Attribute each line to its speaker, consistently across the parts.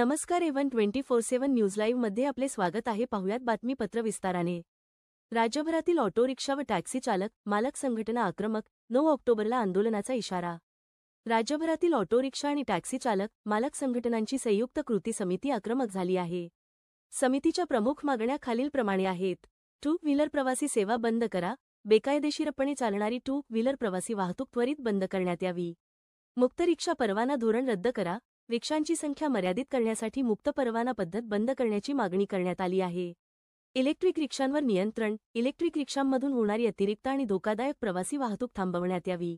Speaker 1: नमस्कार A1 24/7 news live मध्ये आपले स्वागत आहे। पाहुयात बातमीपत्र विस्ताराने। राज्यभरातील ऑटो रिक्षा व टॅक्सी चालक मालक संघटना आक्रमक, 9 ऑक्टोबरला आंदोलनाचा इशारा। राज्यभरातील ऑटो रिक्षा आणि टॅक्सी चालक मालक संघटनांची संयुक्त कृती समिती आक्रमक झाली आहे। समितीच्या प्रमुख मागण्या खालीलप्रमाणे आहेत। 2 व्हीलर प्रवासी सेवा बंद करा, बेकायदेशीरपणे चालणारी 2 व्हीलर प्रवासी वाहतूक त्वरित बंद करण्यात यावी। मुक्त रिक्षा परवाना धोरण रद्द करा, रिक्षांची संख्या मर्यादित करण्यासाठी मुक्त परवाना पद्धत बंद करण्याची मागणी करण्यात आली आहे। इलेक्ट्रिक रिक्षांवर नियंत्रण, इलेक्ट्रिक रिक्षांमधून होणारी अतिरिक्त आणि धोकादायक प्रवासी वाहतूक थांबवण्यात यावी।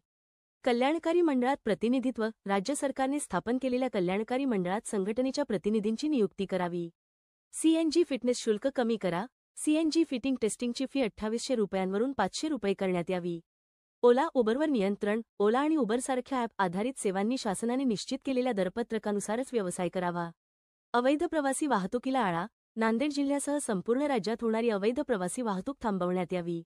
Speaker 1: कल्याणकारी मंडळात प्रतिनिधित्व, राज्य सरकारने स्थापन केलेल्या कल्याणकारी मंडळात संघटनेच्या प्रतिनिधींची नियुक्ती करावी। सीएनजी फिटनेस शुल्क कमी करा, सीएनजी फिटिंग टेस्टिंगची फी 2800 रुपयांवरून 500 रुपये करण्यात यावी। ओला उबरवर नियंत्रण, ओला आणि उबरसारख्या ॲप आधारित सेवांनी शासनाने निश्चित केलेल्या दरपत्रकानुसारच व्यवसाय करावा। अवैध प्रवासी वाहतुकीला आळा, नांदेड जिल्ह्यासह संपूर्ण राज्यात होणारी अवैध प्रवासी वाहतूक थांबवण्यात यावी।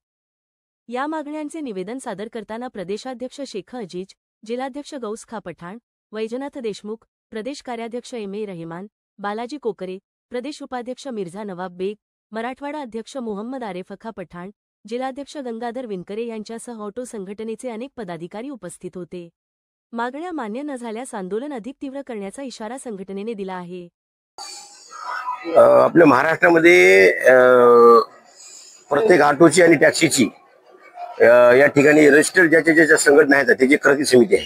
Speaker 1: या मागण्यांचे निवेदन सादर करताना प्रदेशाध्यक्ष शेख अजीज, जिल्हाध्यक्ष गौस खा पठाण, वैजनाथ देशमुख, प्रदेश कार्याध्यक्ष एम.ए. रहमान, बालाजी कोकरे, प्रदेश उपाध्यक्ष मिर्झा नवाब बेग, मराठवाडा अध्यक्ष मोहम्मद आरेफ खा पठाण, जिल्हाध्यक्ष गंगाधर विनकरे यांच्यासह ऑटो संघटनेचे अनेक पदाधिकारी उपस्थित होते। मागण्या मान्य न झाल्यास आंदोलन अधिक तीव्र करण्याचा इशारा संघटनेने दिला आहे।
Speaker 2: आपल्या महाराष्ट्रामध्ये प्रत्येक ऑटोची आणि टॅक्सीची या ठिकाणी रजिस्टर्ड ज्याच्या संघटना आहेत त्याची कृती समिती आहे।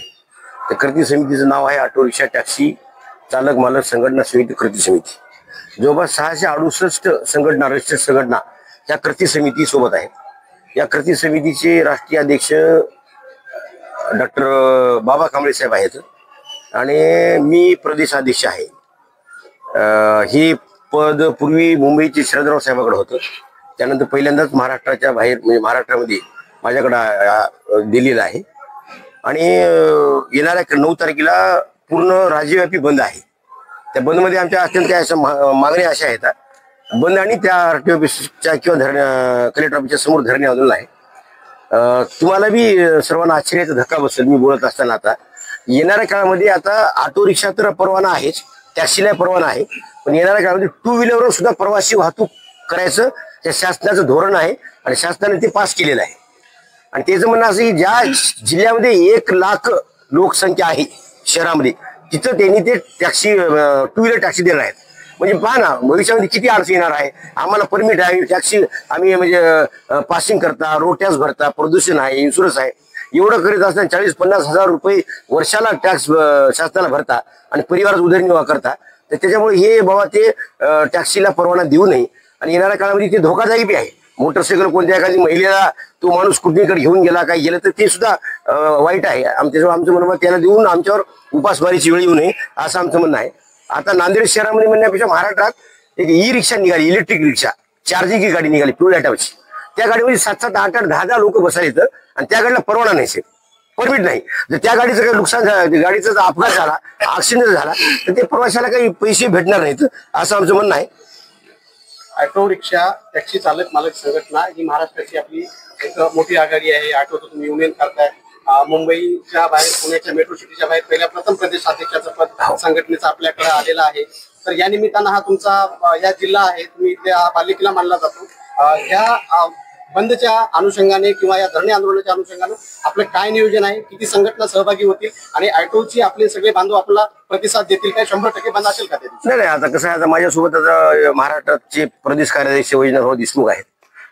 Speaker 2: त्या कृती समितीचं नाव आहे ऑटो रिक्षा टॅक्सी चालक मालक संघटना समिती कृती समिती। जवळपास 668 संघटना रजिस्टर्ड संघटना या कृती समिती सोबत आहेत। या कृती समितीचे राष्ट्रीय अध्यक्ष डॉक्टर बाबा कांबळे साहेब आहेत आणि मी प्रदेशाध्यक्ष आहे। हे पद पूर्वी मुंबईचे शरदराव साहेबांकडे होतं, त्यानंतर पहिल्यांदाच महाराष्ट्राच्या बाहेर म्हणजे महाराष्ट्रामध्ये माझ्याकडे दिलेलं आहे। आणि येणाऱ्या 9 तारखेला पूर्ण राज्यव्यापी बंद आहे। त्या बंदमध्ये आमच्या अत्यंत मागण्या अशा आहेत। बंद आणि त्या आरटीओ ऑफिसच्या किंवा कलेक्टर ऑफिसच्या समोर धरणे आंदोलन आहे। तुम्हाला बी सर्वांना आश्चर्याचा धक्का बसेल मी बोलत असताना। आता येणाऱ्या काळामध्ये आता ऑटो रिक्षा तर परवाना आहेच, टॅक्सीला परवाना आहे, पण येणाऱ्या काळामध्ये 2 व्हीलरवर सुद्धा प्रवासी वाहतूक करायचं त्या शासनाचं धोरण आहे आणि शासनाने ते पास केलेलं आहे। आणि त्याचं म्हणणं असं की ज्या जिल्ह्यामध्ये 1 लाख लोकसंख्या आहे शहरामध्ये तिथं त्यांनी ते टॅक्सी 2 व्हीलर टॅक्सी देणार आहेत। म्हणजे पहा ना भविष्यामध्ये किती अडचण येणार आहे। आम्हाला परमिट आहे, टॅक्सी आम्ही म्हणजे पासिंग करता, रोड टॅक्स भरता, प्रदूषण आहे, इन्शुरन्स आहे, एवढं करीत असताना 40-50 हजार रुपये वर्षाला टॅक्स शासनाला भरता आणि परिवाराचा उदरनिर्वाह करता। तर त्याच्यामुळे हे बाबा ते टॅक्सीला परवाना देऊ नये। आणि येणाऱ्या काळामध्ये ते धोकादायक बी आहे। मोटरसायकल कोणत्या एखादी महिलेला तो माणूस कुठेकडे घेऊन गेला काही गेलं तर ते सुद्धा वाईट आहे। आमचं म्हणणं त्याला देऊन आमच्यावर उपासमारीची वेळ येऊ नये असं आमचं म्हणणं आहे। आता नांदेड शहरामध्ये म्हणण्यापेक्षा महाराष्ट्रात एक ई रिक्षा निघाली, इलेक्ट्रिक रिक्षा चार्जिंगची गाडी निघाली फ्युल ॲटमची। त्या गाडीमध्ये 7-7, 8-8, 10-10 लोक बसायला येतं आणि त्या गाडीला परवाना नाही, परमिट नाही। जर त्या गाडीचं काही नुकसान झालं, गाडीचा जर अपघात झाला, ऍक्सिडेंट झाला तर ते प्रवाशाला काही पैसे भेटणार नाहीत असं आमचं म्हणणं आहे।
Speaker 3: ऑटो रिक्षा टॅक्सी चालक मालक संघटना ही महाराष्ट्राची आपली एक मोठी आघाडी आहे। ऑटोचं तुम्ही युनियन करताय। मुंबईच्या बाहेर, पुण्याच्या मेट्रो सिटीच्या बाहेर पहिल्या प्रथम प्रदेशाध्यक्षाचं पद संघटनेचं आपल्याकडे आलेलं आहे। तर या निमित्तानं हा तुमचा या जिल्हा आहे, तुम्ही त्या पालिकेला मानला जातो। ह्या बंदच्या अनुषंगाने किंवा या धरणे आंदोलनाच्या अनुषंगाने आपलं काय नियोजन आहे, किती संघटना सहभागी होतील आणि ऑटोची आपले सगळे बांधव आपला प्रतिसाद देतील काय, 100% बंद असेल का?
Speaker 2: नाही, आता कसं आहे, आता माझ्यासोबत आता महाराष्ट्राचे प्रदेश कार्याध्यक्ष वैजनाथ देशमुख आहेत,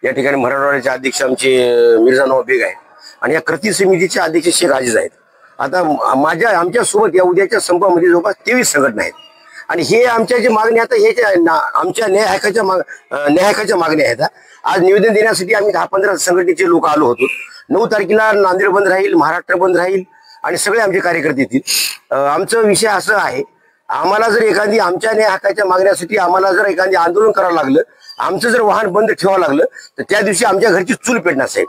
Speaker 2: या ठिकाणी मराठवाड्याचे अध्यक्ष आमचे मिर्झा नवाब बेग आहेत आणि या कृती समितीचे अध्यक्ष शेख अजीज आहेत। आता आमच्या सोबत या उद्याच्या संपामध्ये जवळपास 23 संघटना आहेत आणि हे आमच्या जे मागण्या आता हे आमच्या न्याय हक्काच्या मागण्या आहेत। आज निवेदन देण्यासाठी आम्ही 10-15 संघटनेचे लोक आलो होतो। 9 तारखेला नांदेड बंद राहील, महाराष्ट्र बंद राहील आणि सगळे आमचे कार्यकर्ते येतील। आमचा विषय असं आहे, आम्हाला जर एखादी आमच्या न्याय हक्काच्या मागण्यासाठी आम्हाला जर एखादी आंदोलन करावं लागलं, आमचं जर वाहन बंद ठेवावं लागलं तर त्या दिवशी आमच्या घरची चूल पेटणार साहेब।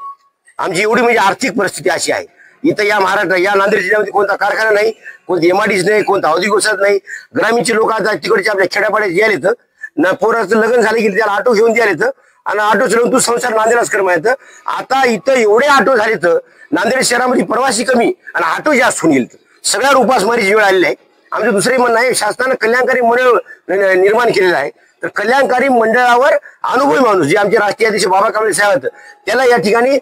Speaker 2: आमची एवढी म्हणजे आर्थिक परिस्थिती अशी आहे। इथं या महाराष्ट्र या नांदेड जिल्ह्यामध्ये कोणता कारखाना नाही, कोणती एमआयडीसी नाही, कोणता औद्योगिक वसाहत नाही। ग्रामीणचे लोक आता तिकडचे आपल्या खेड्यापाड्यात यायला येतं ना, पोराचं लग्न झालं की त्याला ऑटो घेऊन द्यायला येतं आणि ऑटो चलवून तू संसार नांदेडच कर येतं। आता इथं एवढे ऑटो झाले तर नांदेड शहरामध्ये प्रवासी कमी आणि ऑटो जास्त होऊन गेले, सगळ्या उपासमारीची वेळ आलेली आहे। आमचं दुसरंही म्हणणं आहे, शासनानं कल्याणकारी मंडळ निर्माण केलेलं आहे, तर कल्याणकारी मंडळावर अनुभवी माणूस जे आमचे राष्ट्रीय अध्यक्ष बाबा कांबळे साहेब आहेत, त्याला या ठिकाणी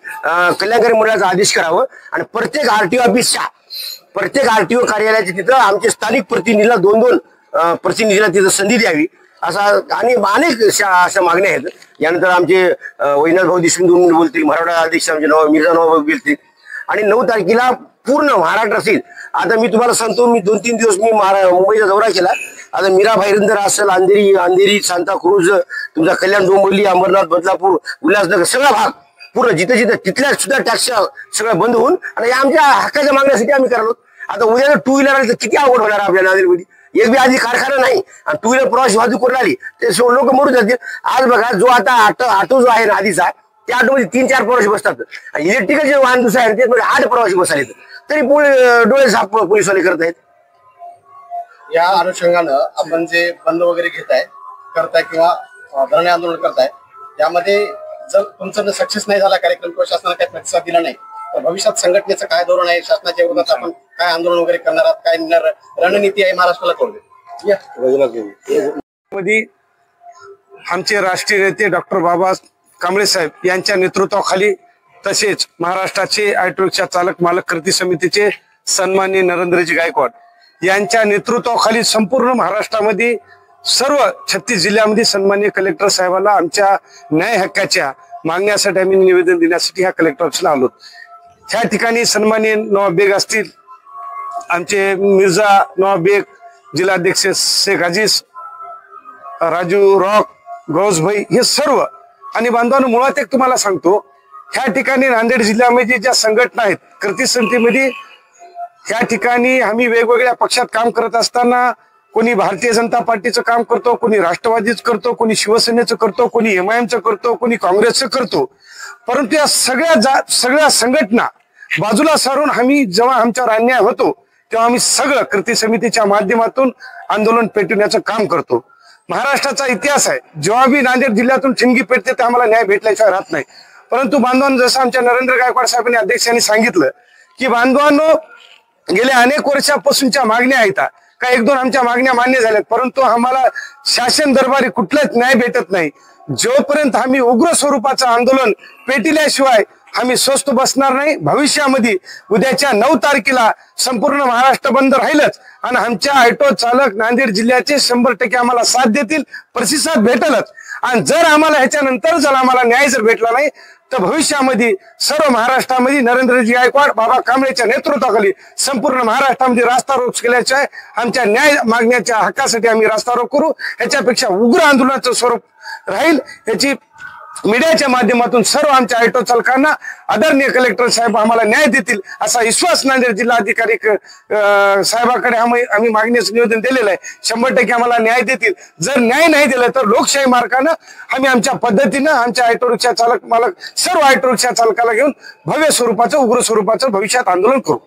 Speaker 2: कल्याणकारी मंडळाचा आदेश करावं आणि प्रत्येक आरटीओ ऑफिसच्या प्रत्येक आरटीओ कार्यालयाच्या तिथं आमचे स्थानिक प्रतिनिधीला 2-2 प्रतिनिधीला तिथं संधी द्यावी असा आणि अनेक अशा मागण्या आहेत. यानंतर आमचे वैनाथ भाऊ देशमुख बोलतील, मराठा अध्यक्ष आमचे मिर्झा नवाब बोलतील आणि 9 तारखेला पूर्ण महाराष्ट्र असेल. आता मी तुम्हाला सांगतो, मी 2-3 दिवस मी मुंबईचा दौरा केला. आता मीरा भाईंदर असेल, अंधेरी सांताक्रूज, तुमचा कल्याण, डोंबिवली, अंबरनाथ, बदलापूर, उल्हासनगर सगळा भाग पूर्ण जिथं तिथल्या सुद्धा टॅक्स सगळं बंद होऊन आणि आमच्या हक्काच्या मागण्यासाठी आम्ही करालो. आता उद्या 2 व्हीलर आली तर किती अवघड होणार आपल्या नांदेडमध्ये. एक बी आधी कारखाना नाही आणि 2 व्हीलर प्रवासी वाहतूक करून आली ते लोक मरून जातील. आज बघा, जो आता ऑटो जो आहे ना आधीचा, त्या ऑटोमध्ये 3-4 प्रवासी बसतात. इलेक्ट्रिकल जे वाहन दुसरं आहे त्यामध्ये 8 प्रवासी बसायला तरी डोळे साफ पोलिसवाले करत आहेत.
Speaker 3: या अनुषंगानं आपण जे बंद वगैरे करताय किंवा धरणे आंदोलन करताय, यामध्ये जर तुमचं जर सक्सेस नाही झाला कार्यक्रम किंवा शासनाने काही प्रतिसाद दिला नाही, तर भविष्यात संघटनेचं काय धोरण आहे, शासनाच्या विरोधात आपण काय आंदोलन वगैरे करणार आहात, काय रणनीती आहे महाराष्ट्राला कळू
Speaker 4: मध्ये आमचे राष्ट्रीय नेते डॉक्टर बाबा कांबळे साहेब यांच्या नेतृत्वाखाली, तसेच महाराष्ट्राचे ऑटो रिक्षा चालक मालक कृती समितीचे सन्माननीय नरेंद्रजी गायकवाड यांच्या नेतृत्वाखाली संपूर्ण महाराष्ट्रामध्ये सर्व 36 जिल्ह्यामध्ये सन्माननीय कलेक्टर साहेबांना आमच्या न्याय हक्काच्या मागण्यासाठी आम्ही निवेदन देण्यासाठी ह्या कलेक्टर ऑफिसला आलो. ह्या ठिकाणी सन्माननीय नवाब बेग असतील, आमचे मिर्झा नवाब बेग, जिल्हाध्यक्ष शेख अजीज, राजू रॉक, गौसभाई, हे सर्व आणि बांधवांनो, मुळात एक तुम्हाला सांगतो, ह्या ठिकाणी नांदेड जिल्ह्यामध्ये ज्या संघटना आहेत कृती समितीमध्ये, ह्या ठिकाणी आम्ही वेगवेगळ्या पक्षात काम करत असताना कोणी भारतीय जनता पार्टीचं काम करतो, कोणी राष्ट्रवादीचं करतो, कोणी शिवसेनेचं करतो, कोणी MIMचं करतो, कोणी काँग्रेसचं करतो. परंतु या सगळ्या संघटना बाजूला सारून आम्ही जेव्हा आमच्यावर अन्याय होतो तेव्हा आम्ही सगळं कृती समितीच्या माध्यमातून आंदोलन पेटवण्याचं काम करतो. महाराष्ट्राचा इतिहास आहे, जेव्हा बी नांदेड जिल्ह्यातून ठिणगी पेटते तर आम्हाला न्याय भेटल्याशिवाय राहत नाही. परंतु बांधवांनो, जसं आमच्या नरेंद्र गायकवाड साहेबांनी अध्यक्षांनी सांगितलं की बांधवांनो, गेल्या अनेक वर्षापासूनच्या मागण्या आहेत, काही 1-2 आमच्या मागण्या मान्य झाल्यात, परंतु आम्हाला शासन दरबारी कुठलाच न्याय भेटत नाही. जोपर्यंत आम्ही उग्र स्वरूपाचं आंदोलन पेटिल्याशिवाय आम्ही स्वस्थ बसणार नाही. भविष्यामध्ये उद्याच्या 9 तारखेला संपूर्ण महाराष्ट्र बंद राहीलच आणि आमच्या ऑटो चालक नांदेड जिल्ह्याचे 100% आम्हाला साथ देतील, प्रतिसाद भेटेलच. आणि जर आम्हाला ह्याच्यानंतर जर आम्हाला न्याय जर भेटला नाही तर भविष्यामध्ये सर्व महाराष्ट्रामध्ये नरेंद्रजी गायकवाड बाबा कांबळेच्या नेतृत्वाखाली संपूर्ण महाराष्ट्रामध्ये रास्ता रोक केल्याशिवाय आमच्या न्याय मागण्याच्या हक्कासाठी आम्ही रास्ता रोक करू. ह्याच्यापेक्षा उग्र आंदोलनाचं स्वरूप राहील. याची मीडियाच्या माध्यमातून सर्व आमच्या ऑटो चालकांना आदरणीय कलेक्टर साहेब आम्हाला न्याय देतील असा विश्वास नांदेड जिल्हाधिकारी साहेबांकडे आम्ही मागण्याचं निवेदन दिलेलं आहे. 100% आम्हाला न्याय देतील. जर न्याय नाही दिला तर लोकशाही मार्गाने आम्ही आमच्या पद्धतीनं आमच्या ऑटो रिक्षा चालक मालक सर्व ऑटो रिक्षा चालकाला घेऊन भव्य स्वरूपाचं उग्र स्वरूपाचं भविष्यात आंदोलन करू.